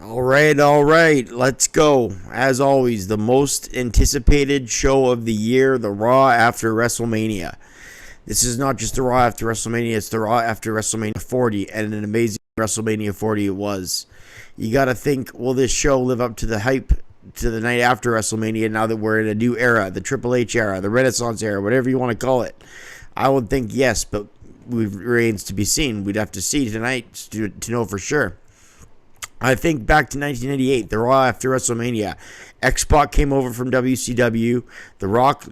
All right, let's go. As always, the most anticipated show of the year, the Raw after WrestleMania. This is not just the Raw after WrestleMania, it's the Raw after WrestleMania 40, and an amazing WrestleMania 40 it was. You gotta think, will this show live up to the hype to the night after WrestleMania now that we're in a new era, the Triple H era, the Renaissance era, whatever you want to call it? I would think yes, but it remains to be seen. We'd have to see tonight to know for sure. I think back to 1998, the Raw after WrestleMania. X-Pac came over from WCW. The Rock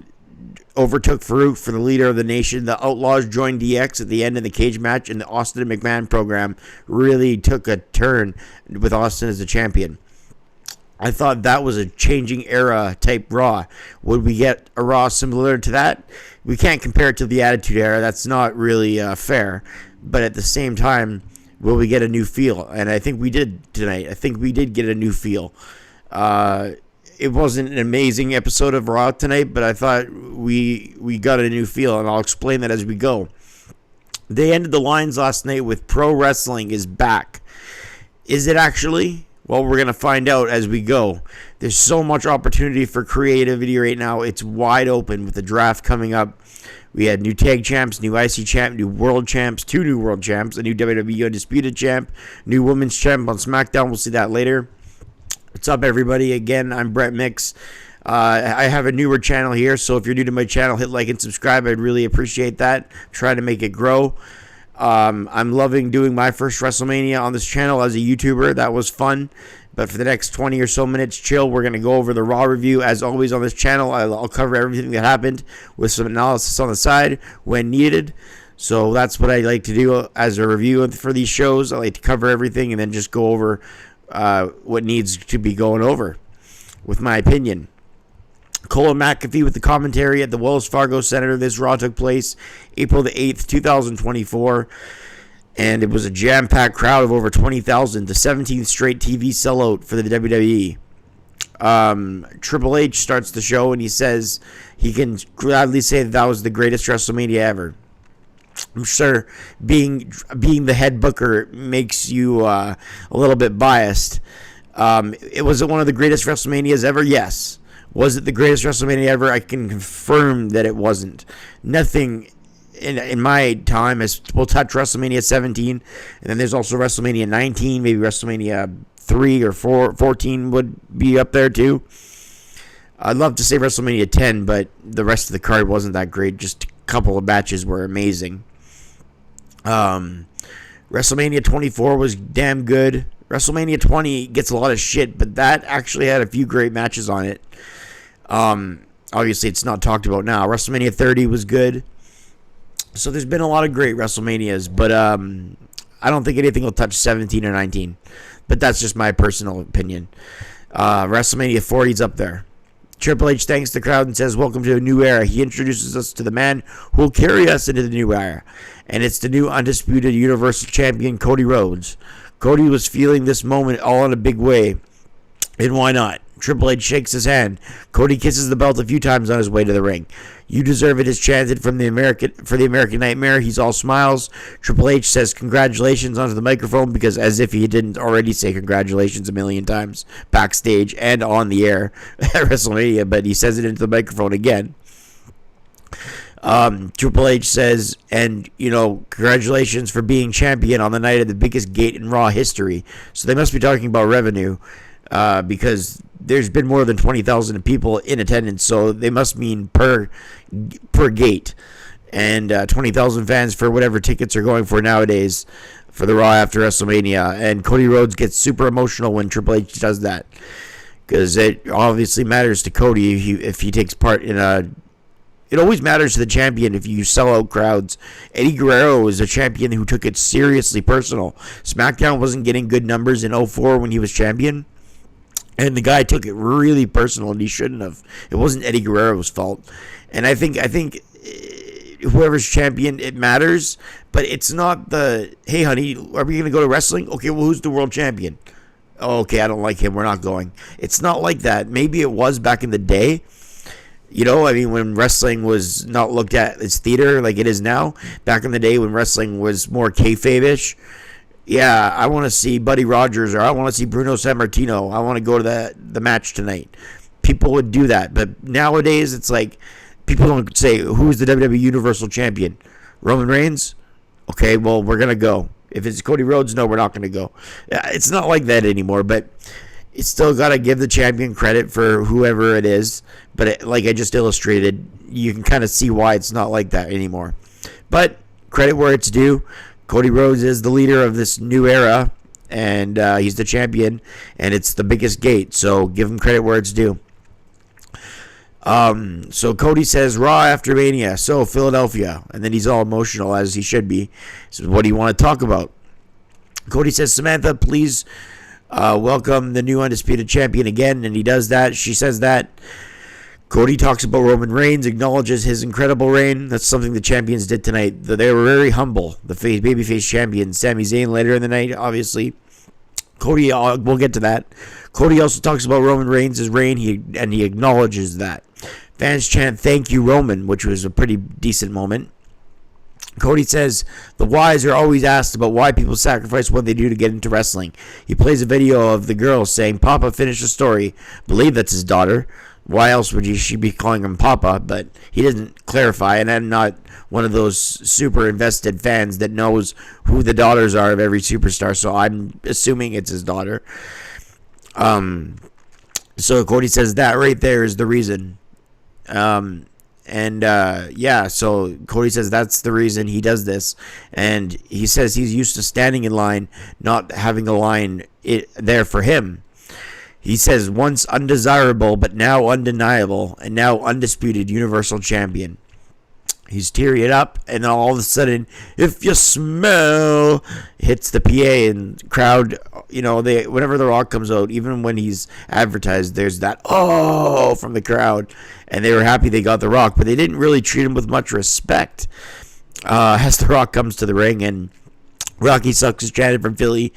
overtook Farouk for the leader of the nation. The Outlaws joined DX at the end of the cage match, and the Austin and McMahon program really took a turn with Austin as the champion. I thought that was a changing era type Raw. Would we get a Raw similar to that? We can't compare it to the Attitude Era. That's not really fair. But at the same time, will we get a new feel? And I think we did tonight. I think we did get a new feel. It wasn't an amazing episode of Raw tonight, but I thought we got a new feel, and I'll explain that as we go. They ended the lines last night with pro wrestling is back. Is it actually? Well, we're going to find out as we go. There's so much opportunity for creativity right now. It's wide open with the draft coming up. We had new tag champs, new IC champ, new world champs, two new world champs, a new WWE Undisputed champ, new women's champ on SmackDown. We'll see that later. What's up, everybody? Again, I'm Brett Mix. I have a newer channel here, so if you're new to my channel, hit like and subscribe. I'd really appreciate that. Try to make it grow. I'm loving doing my first WrestleMania on this channel as a YouTuber. That was fun. But for the next 20 or so minutes, chill. We're going to go over the Raw review. As always on this channel, I'll cover everything that happened with some analysis on the side when needed. So that's what I like to do as a review for these shows. I like to cover everything and then just go over what needs to be going over with my opinion. Cole McAfee with the commentary at the Wells Fargo Center. This Raw took place April the 8th, 2024. And it was a jam-packed crowd of over 20,000, the 17th straight TV sellout for the WWE. Triple H starts the show, and he says he can gladly say that was the greatest WrestleMania ever. I'm sure being the head booker makes you a little bit biased. It was one of the greatest WrestleManias ever? Yes. Was it the greatest WrestleMania ever? I can confirm that it wasn't. Nothing in my time will touch WrestleMania 17, and then there's also WrestleMania 19, maybe WrestleMania 3 or 14 would be up there too. I'd love to say WrestleMania 10, but the rest of the card wasn't that great. Just a couple of matches were amazing. WrestleMania 24 was damn good. WrestleMania 20 gets a lot of shit, but that actually had a few great matches on it. Obviously, it's not talked about now. WrestleMania 30 was good. So there's been a lot of great WrestleManias, but I don't think anything will touch 17 or 19. But that's just my personal opinion. WrestleMania 40 is up there. Triple H thanks the crowd and says, "Welcome to a new era." He introduces us to the man who will carry us into the new era. And it's the new undisputed Universal Champion, Cody Rhodes. Cody was feeling this moment all in a big way. And why not? Triple H shakes his hand. Cody kisses the belt a few times on his way to the ring. "You deserve it," is chanted from the American Nightmare. He's all smiles. Triple H says congratulations onto the microphone, because as if he didn't already say congratulations a million times backstage and on the air at WrestleMania, but he says it into the microphone again. Triple H says, and congratulations for being champion on the night of the biggest gate in Raw history. So they must be talking about revenue. Because there's been more than 20,000 people in attendance, so they must mean per gate, and 20,000 fans for whatever tickets are going for nowadays for the Raw after WrestleMania. And Cody Rhodes gets super emotional when Triple H does that, because it obviously matters to Cody if he takes part in a. It always matters to the champion if you sell out crowds. Eddie Guerrero is a champion who took it seriously personal. SmackDown wasn't getting good numbers in 2004 when he was champion. And the guy took it really personal, and he shouldn't have. It wasn't Eddie Guerrero's fault. And I think whoever's champion, it matters. But it's not the, hey, honey, are we going to go to wrestling? Okay, well, who's the world champion? Oh, okay, I don't like him. We're not going. It's not like that. Maybe it was back in the day. When wrestling was not looked at as theater like it is now. Back in the day when wrestling was more kayfabe-ish. yeah, I want to see Buddy Rogers, or I want to see Bruno Sammartino. I want to go to the match tonight. People would do that, but nowadays it's like people don't say who's the WWE Universal Champion. Roman Reigns. Okay, well we're gonna go. If it's Cody Rhodes, no, we're not gonna go. It's not like that anymore, but it's still gotta give the champion credit for whoever it is. But like I just illustrated, you can kind of see why it's not like that anymore. But credit where it's due. Cody Rhodes is the leader of this new era, and he's the champion, and it's the biggest gate, so give him credit where it's due. So Cody says, Raw after Mania, so Philadelphia, and then he's all emotional, as he should be. He says, what do you want to talk about? Cody says, Samantha, please welcome the new Undisputed Champion again, and he does that. She says that. Cody talks about Roman Reigns, acknowledges his incredible reign. That's something the champions did tonight. They were very humble. The babyface champion, Sami Zayn, later in the night, obviously. Cody, we'll get to that. Cody also talks about Roman Reigns' reign, and he acknowledges that. Fans chant, thank you, Roman, which was a pretty decent moment. Cody says, the whys are always asked about why people sacrifice what they do to get into wrestling. He plays a video of the girl saying, Papa, finish the story. Believe that's his daughter. Why else would she be calling him Papa? But he doesn't clarify, and I'm not one of those super invested fans that knows who the daughters are of every superstar, so I'm assuming it's his daughter. So Cody says that right there is the reason. So Cody says that's the reason he does this, and he says he's used to standing in line, not having a line there for him. He says once undesirable, but now undeniable, and now undisputed Universal Champion. He's tearing up, and then all of a sudden, if you smell, hits the PA and crowd. You know, whenever The Rock comes out, even when he's advertised, there's that oh from the crowd, and they were happy they got The Rock, but they didn't really treat him with much respect. As The Rock comes to the ring, and Rocky Sucks is chanted from Philly.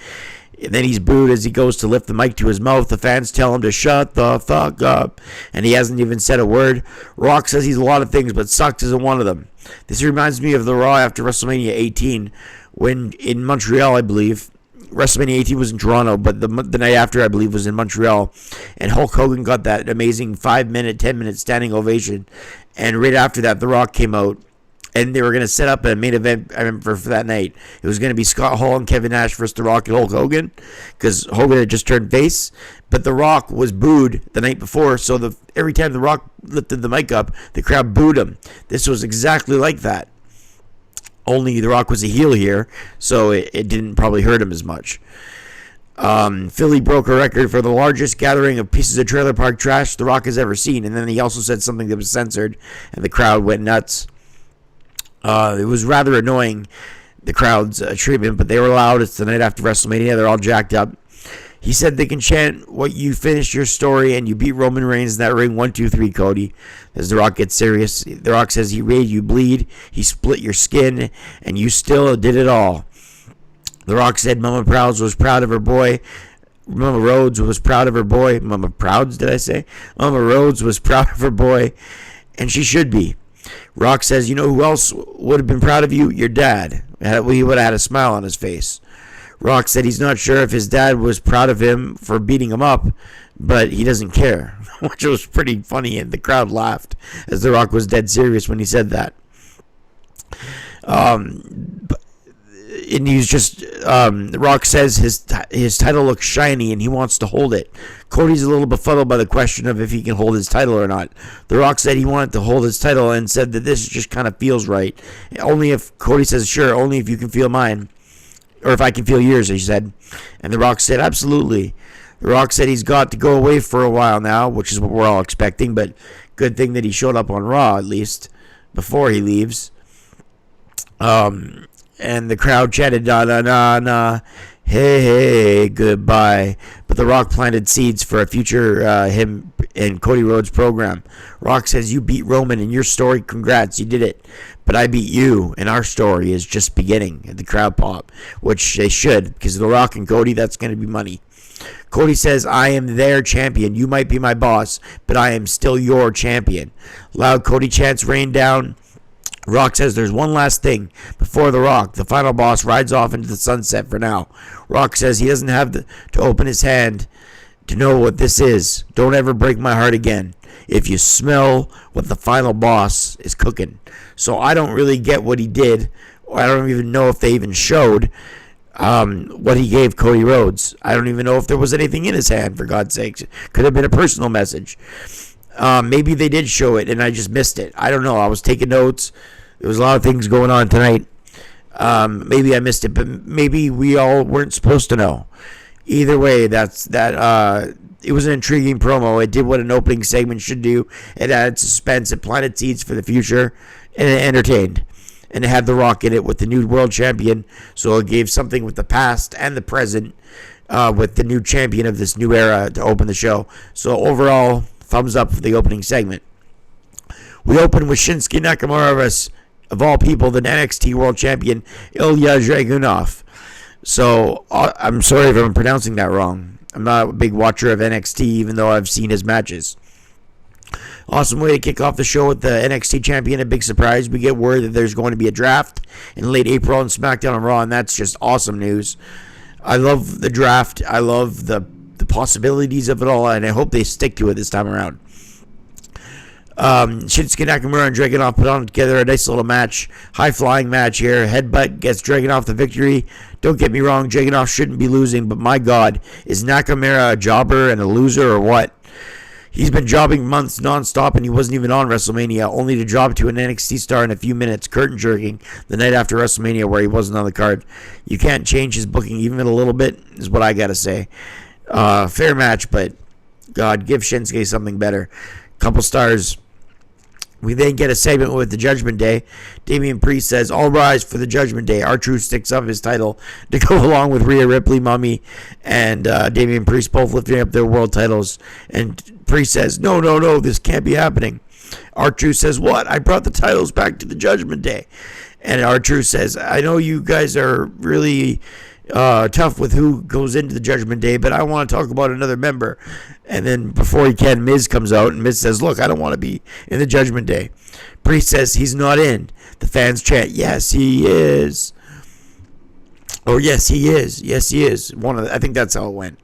And then he's booed as he goes to lift the mic to his mouth. The fans tell him to shut the fuck up, and he hasn't even said a word. Rock says he's a lot of things, but Sucks isn't one of them. This reminds me of the Raw after WrestleMania 18, when in Montreal, I believe. WrestleMania 18 was in Toronto, but the night after, I believe, was in Montreal. And Hulk Hogan got that amazing 5-minute, 10-minute standing ovation. And right after that, The Rock came out. And they were going to set up a main event, I remember, for that night. It was going to be Scott Hall and Kevin Nash versus The Rock and Hulk Hogan, because Hogan had just turned face. But The Rock was booed the night before, so every time The Rock lifted the mic up, the crowd booed him. This was exactly like that. Only The Rock was a heel here, so it didn't probably hurt him as much. Philly broke a record for the largest gathering of pieces of trailer park trash The Rock has ever seen. And then he also said something that was censored, and the crowd went nuts. It was rather annoying, the crowd's treatment, but they were loud. It's the night after WrestleMania. They're all jacked up. He said they can chant what you finished your story and you beat Roman Reigns in that ring 1, 2, 3, Cody. As The Rock gets serious, The Rock says he made you bleed, he split your skin, and you still did it all. The Rock said Mama Prouds was proud of her boy. Mama Rhodes was proud of her boy. Mama Prouds, did I say? Mama Rhodes was proud of her boy, and she should be. Rock says, you know who else would have been proud of you? Your dad. He would have had a smile on his face. Rock said he's not sure if his dad was proud of him for beating him up, but he doesn't care, which was pretty funny, and the crowd laughed as The Rock was dead serious when he said that. And he's just, Rock says his title looks shiny and he wants to hold it. Cody's a little befuddled by the question of if he can hold his title or not. The Rock said he wanted to hold his title and said that this just kind of feels right. Only if, Cody says, sure, only if you can feel mine. Or if I can feel yours, he said. And The Rock said, absolutely. The Rock said he's got to go away for a while now, which is what we're all expecting, but good thing that he showed up on Raw, at least, before he leaves. And the crowd chanted, na, na, na, na, hey, hey, goodbye. But The Rock planted seeds for a future him and Cody Rhodes program. Rock says, you beat Roman in your story. Congrats, you did it. But I beat you, and our story is just beginning. At the crowd pop, which they should, because The Rock and Cody, that's going to be money. Cody says, I am their champion. You might be my boss, but I am still your champion. Loud Cody chants rain down. Rock says there's one last thing before The Rock, the final boss, rides off into the sunset for now. Rock says he doesn't have to open his hand to know what this is. Don't ever break my heart again. If you smell what the final boss is cooking. So I don't really get what he did. I don't even know if they even showed what he gave Cody Rhodes. I don't even know if there was anything in his hand, for God's sakes. Could have been a personal message. Maybe they did show it and I just missed it. I don't know. I was taking notes. There was a lot of things going on tonight. Maybe I missed it, but maybe we all weren't supposed to know. Either way, it was an intriguing promo. It did what an opening segment should do. It added suspense, it planted seeds for the future, and it entertained. And it had The Rock in it with the new world champion, so it gave something with the past and the present with the new champion of this new era to open the show. So overall, thumbs up for the opening segment. We open with Shinsuke Nakamura of all people, the NXT World Champion, Ilya Dragunov. So, I'm sorry if I'm pronouncing that wrong. I'm not a big watcher of NXT, even though I've seen his matches. Awesome way to kick off the show with the NXT Champion. A big surprise. We get word that there's going to be a draft in late April on SmackDown and Raw, and that's just awesome news. I love the draft. I love the possibilities of it all, and I hope they stick to it this time around. Shinsuke Nakamura and Dragunov put on together a nice little match, high-flying match here. Headbutt gets Dragunov the victory. Don't get me wrong, Dragunov shouldn't be losing, but my God, is Nakamura a jobber and a loser or what? He's been jobbing months non-stop, and he wasn't even on WrestleMania, only to job to an NXT star in a few minutes, curtain jerking the night after WrestleMania where he wasn't on the card. You can't change his booking even a little bit, is what I gotta say. Fair match, but God, give Shinsuke something better. Couple stars. We then get a segment with the Judgment Day. Damian Priest says, "All rise for the Judgment Day." R-Truth sticks up his title to go along with Rhea Ripley, Mummy, and Damian Priest both lifting up their world titles. And Priest says, no, this can't be happening. R-Truth says, "What? I brought the titles back to the Judgment Day." And R-Truth says, "I know you guys are really tough with who goes into the Judgment Day, but I want to talk about another member." And then before he can, Miz comes out, and Miz says, "Look, I don't want to be in the Judgment Day." Priest says he's not in. The fans chant, "Yes, he is." Or "Yes, he is. Yes, he is." I think that's how it went.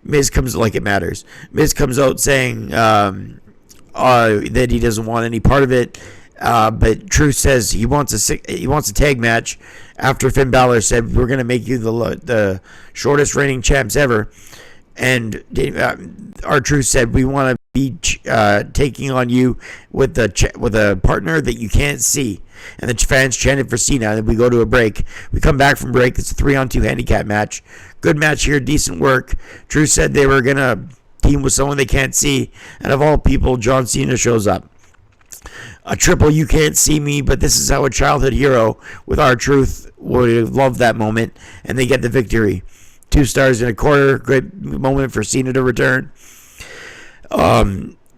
Miz comes, like it matters. Miz comes out saying that he doesn't want any part of it. But Truth says he wants a tag match after Finn Balor said, "We're going to make you the shortest reigning champs ever." And R-Truth said, "We want to be taking on you with a partner that you can't see." And the fans chanted for Cena. And then we go to a break. We come back from break. It's a 3-on-2 handicap match. Good match here. Decent work. Truth said they were going to team with someone they can't see. And of all people, John Cena shows up. A triple "you can't see me, but this is how a childhood hero" with R-Truth would love that moment, and they get the victory. 2 stars and a quarter. Great moment for Cena to return.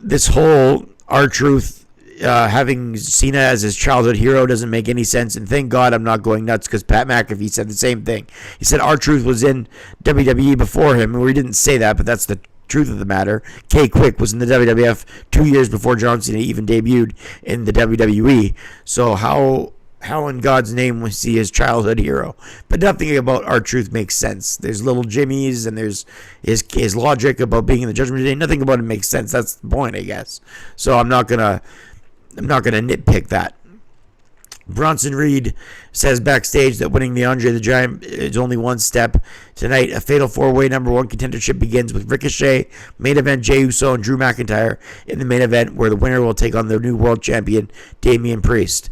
This whole R-Truth having Cena as his childhood hero doesn't make any sense, and thank God I'm not going nuts, because Pat McAfee said the same thing. He said R-Truth was in WWE before him, and we didn't say that, but that's the truth of the matter. K-Quick was in the WWF 2 years before John Cena even debuted in the WWE. So how in God's name was he his childhood hero? But nothing about R-Truth makes sense. There's little Jimmy's, and there's his logic about being in the Judgment Day. Nothing about it makes sense. That's the point, I guess. So I'm not gonna nitpick that. Bronson Reed says backstage that winning the Andre the Giant is only one step. Tonight, a fatal 4-way number 1 contendership begins with Ricochet, main event Jey Uso, and Drew McIntyre in the main event, where the winner will take on the new world champion, Damian Priest.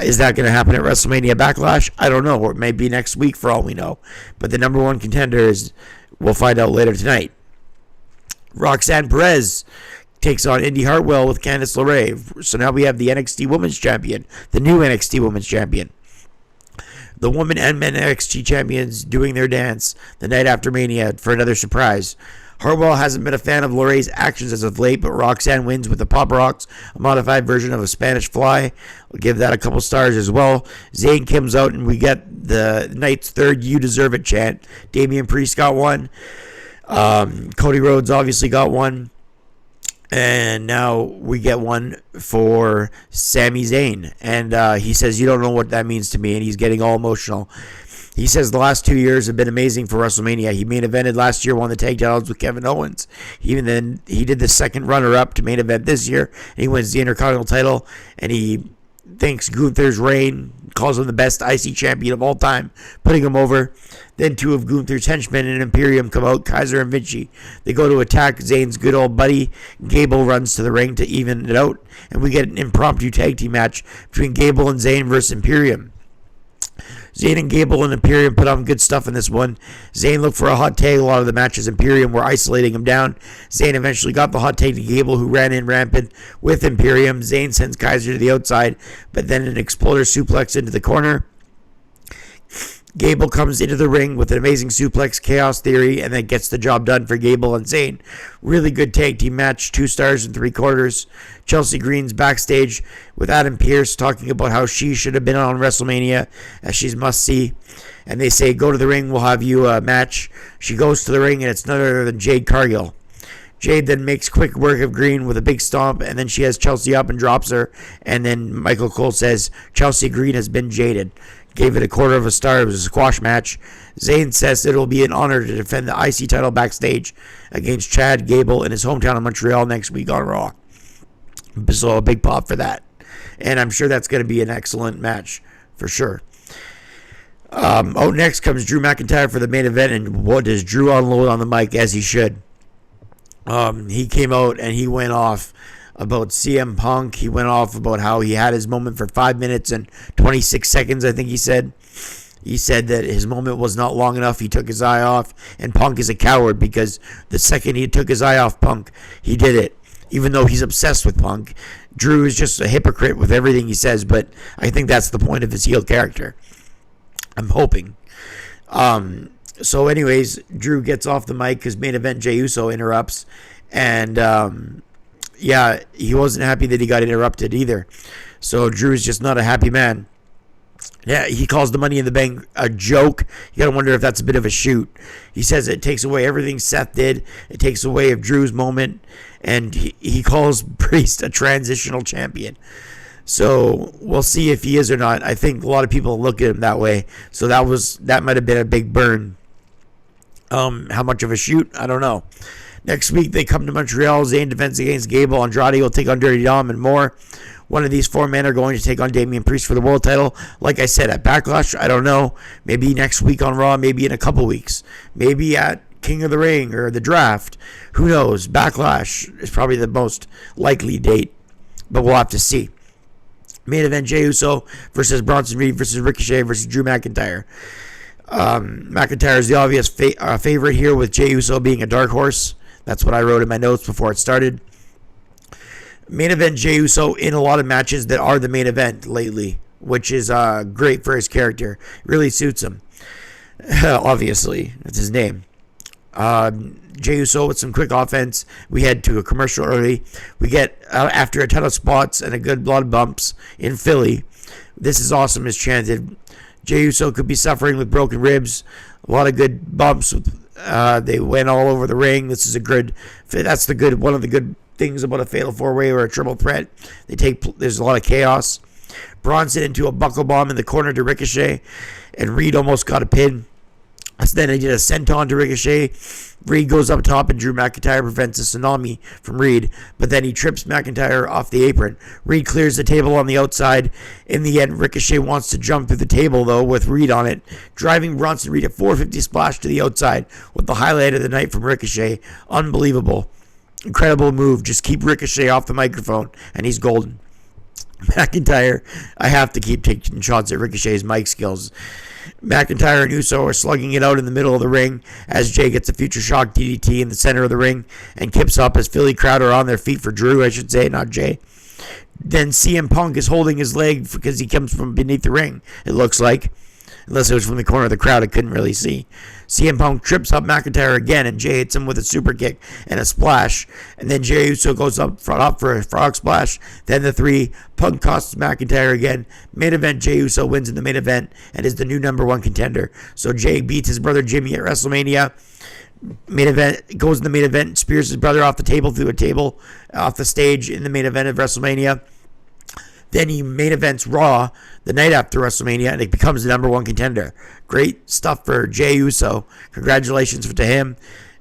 Is that going to happen at WrestleMania Backlash? I don't know. Or it may be next week for all we know. But the number 1 contender we'll find out later tonight. Roxanne Perez takes on Indy Hartwell with Candice LeRae. So now we have the NXT Women's Champion, the new NXT Women's Champion. The women and men NXT champions doing their dance the night after Mania for another surprise. Hartwell hasn't been a fan of LeRae's actions as of late, but Roxanne wins with the Pop Rocks, a modified version of a Spanish Fly. We'll give that a couple stars as well. Zayn comes out, and we get the night's third "You Deserve It" chant. Damian Priest got one. Cody Rhodes obviously got one. And now we get one for Sami Zayn. And he says, you don't know what that means to me. And he's getting all emotional. He says the last 2 years have been amazing for WrestleMania. He main evented last year, won the tag titles with Kevin Owens. He did the second runner-up to main event this year. And he wins the Intercontinental title. And he thanks Gunther's reign, calls him the best IC champion of all time, putting him over. Then two of Gunther's henchmen and Imperium come out, Kaiser and Vinci. They go to attack Zayn's good old buddy. Gable runs to the ring to even it out, and we get an impromptu tag team match between Gable and Zayn versus Imperium. Zayn and Gable and Imperium put on good stuff in this one. Zayn looked for a hot tag. A lot of the matches, Imperium were isolating him down. Zayn eventually got the hot tag to Gable, who ran in rampant with Imperium. Zayn sends Kaiser to the outside, but then an exploder suplex into the corner. Gable comes into the ring with an amazing suplex, Chaos Theory, and then gets the job done for Gable and Zayn. Really good tag team match, 2 stars and 3/4. Chelsea Green's backstage with Adam Pearce talking about how she should have been on WrestleMania, as she's must-see. And they say, go to the ring, we'll have you a match. She goes to the ring, and it's none other than Jade Cargill. Jade then makes quick work of Green with a big stomp, and then she has Chelsea up and drops her. And then Michael Cole says, Chelsea Green has been jaded. Gave it a 1/4 star. It was a squash match. Zayn says it'll be an honor to defend the IC title backstage against Chad Gable in his hometown of Montreal next week on Raw. So a big pop for that. And I'm sure that's going to be an excellent match for sure. Next comes Drew McIntyre for the main event. And what does Drew unload on the mic, as he should? He came out and he went off about CM Punk. He went off about how he had his moment for 5 minutes and 26 seconds, I think he said. He said that his moment was not long enough. He took his eye off, and Punk is a coward because the second he took his eye off Punk, he did it. Even though he's obsessed with Punk, Drew is just a hypocrite with everything he says, but I think that's the point of his heel character. I'm hoping. So anyways, Drew gets off the mic because main event Jey Uso interrupts, and yeah, he wasn't happy that he got interrupted either. So Drew's just not a happy man. Yeah, he calls the Money in the Bank a joke. You gotta wonder if that's a bit of a shoot. He says it takes away everything Seth did. It takes away of Drew's moment, and he calls Priest a transitional champion. So we'll see if he is or not. I think a lot of people look at him that way. So that might have been a big burn. How much of a shoot? I don't know. Next week, they come to Montreal. Zayn defends against Gable. Andrade will take on Dirty Dom and more. One of these 4 men are going to take on Damian Priest for the world title. Like I said, at Backlash, I don't know. Maybe next week on Raw, maybe in a couple weeks. Maybe at King of the Ring or the Draft. Who knows? Backlash is probably the most likely date. But we'll have to see. Main event, Jey Uso versus Bronson Reed versus Ricochet versus Drew McIntyre. McIntyre is the obvious favorite here, with Jey Uso being a dark horse. That's what I wrote in my notes before it started. Main event Jey Uso in a lot of matches that are the main event lately, which is great for his character. Really suits him. Obviously, that's his name. Jey Uso with some quick offense. We head to a commercial early. We get, after a ton of spots and a good lot of bumps in Philly, "This is awesome" is chanted. Jey Uso could be suffering with broken ribs. A lot of good bumps. They went all over the ring. This is one of the good things about a fatal 4-way or a triple threat. There's a lot of chaos. Bronson into a buckle bomb in the corner to Ricochet, and Reed almost got a pin. So then he did a senton to Ricochet. Reed goes up top, and Drew McIntyre prevents a tsunami from Reed, but then he trips McIntyre off the apron. Reed clears the table on the outside. In the end, Ricochet wants to jump through the table, though, with Reed on it, driving Bronson Reed a 450 splash to the outside with the highlight of the night from Ricochet. Unbelievable. Incredible move. Just keep Ricochet off the microphone, and he's golden. McIntyre, I have to keep taking shots at Ricochet's mic skills. McIntyre and Uso are slugging it out in the middle of the ring as Jay gets a future shock DDT in the center of the ring and kips up as Philly crowd are on their feet for Drew, I should say, not Jay. Then CM Punk is holding his leg because he comes from beneath the ring, it looks like. Unless it was from the corner of the crowd, I couldn't really see. CM Punk trips up McIntyre again, and Jay hits him with a super kick and a splash. And then Jey Uso goes up for a frog splash. Then the 3. Punk costs McIntyre again. Main event, Jey Uso wins in the main event and is the new #1 contender. So Jay beats his brother Jimmy at WrestleMania. Main event, goes in the main event, spears his brother off the table through a table off the stage in the main event of WrestleMania. Then he main events Raw the night after WrestleMania, and it becomes the number one contender. Great stuff for Jey Uso. Congratulations to him.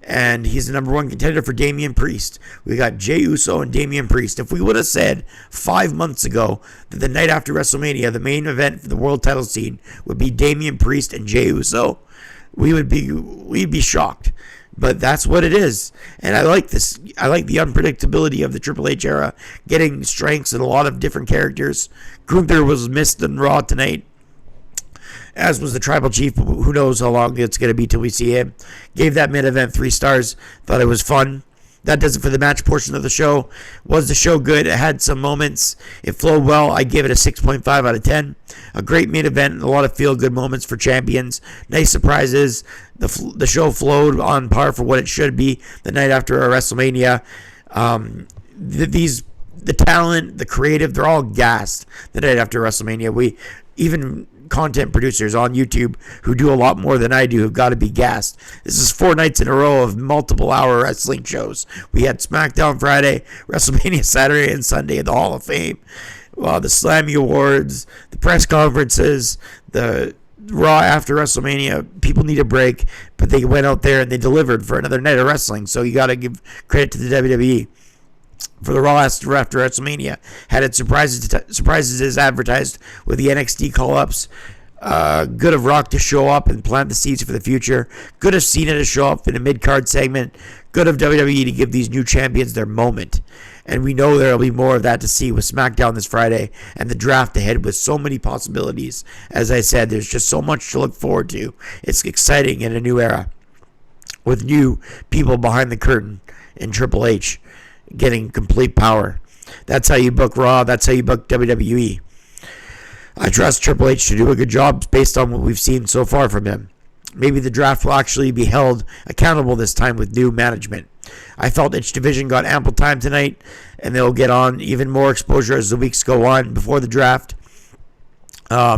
And he's the number one contender for Damian Priest. We got Jey Uso and Damian Priest. If we would have said 5 months ago that the night after WrestleMania, the main event for the world title scene would be Damian Priest and Jey Uso, we'd be shocked. But that's what it is. And I like this. I like the unpredictability of the Triple H era, getting strengths in a lot of different characters. Gunther was missed in Raw tonight, as was the Tribal Chief. Who knows how long it's going to be till we see him. Gave that main event 3 stars. Thought it was fun. That does it for the match portion of the show. Was the show good? It had some moments. It flowed well. I give it a 6.5 out of 10. A great main event and a lot of feel-good moments for champions. Nice surprises. The show flowed on par for what it should be the night after a WrestleMania. The talent, the creative, they're all gassed the night after WrestleMania. Even content producers on YouTube who do a lot more than I do have got to be gassed. This is 4 nights in a row of multiple hour wrestling shows. We had SmackDown Friday, WrestleMania Saturday and Sunday at the Hall of Fame, the Slammy Awards, the press conferences, the Raw after WrestleMania. People need a break, but they went out there and they delivered for another night of wrestling. So you got to give credit to the WWE. For the Raw after WrestleMania, had its surprises as advertised with the NXT call-ups. Good of Rock to show up and plant the seeds for the future. Good of Cena to show up in a mid-card segment. Good of WWE to give these new champions their moment. And we know there will be more of that to see with SmackDown this Friday and the draft ahead with so many possibilities. As I said, there's just so much to look forward to. It's exciting in a new era with new people behind the curtain in Triple H getting complete power. That's how you book Raw. That's how you book WWE. I trust Triple H to do a good job based on what we've seen so far from him. Maybe the draft will actually be held accountable this time with new management. I felt each division got ample time tonight, and they'll get on even more exposure as the weeks go on before the draft.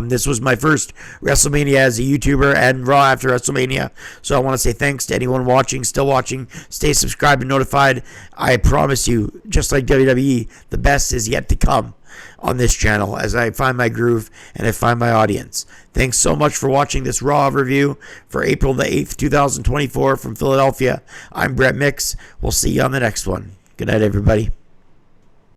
This was my first WrestleMania as a YouTuber and Raw after WrestleMania. So I want to say thanks to anyone watching, still watching. Stay subscribed and notified. I promise you, just like WWE, the best is yet to come on this channel as I find my groove and I find my audience. Thanks so much for watching this Raw review for April the 8th, 2024 from Philadelphia. I'm Brett Mix. We'll see you on the next one. Good night, everybody.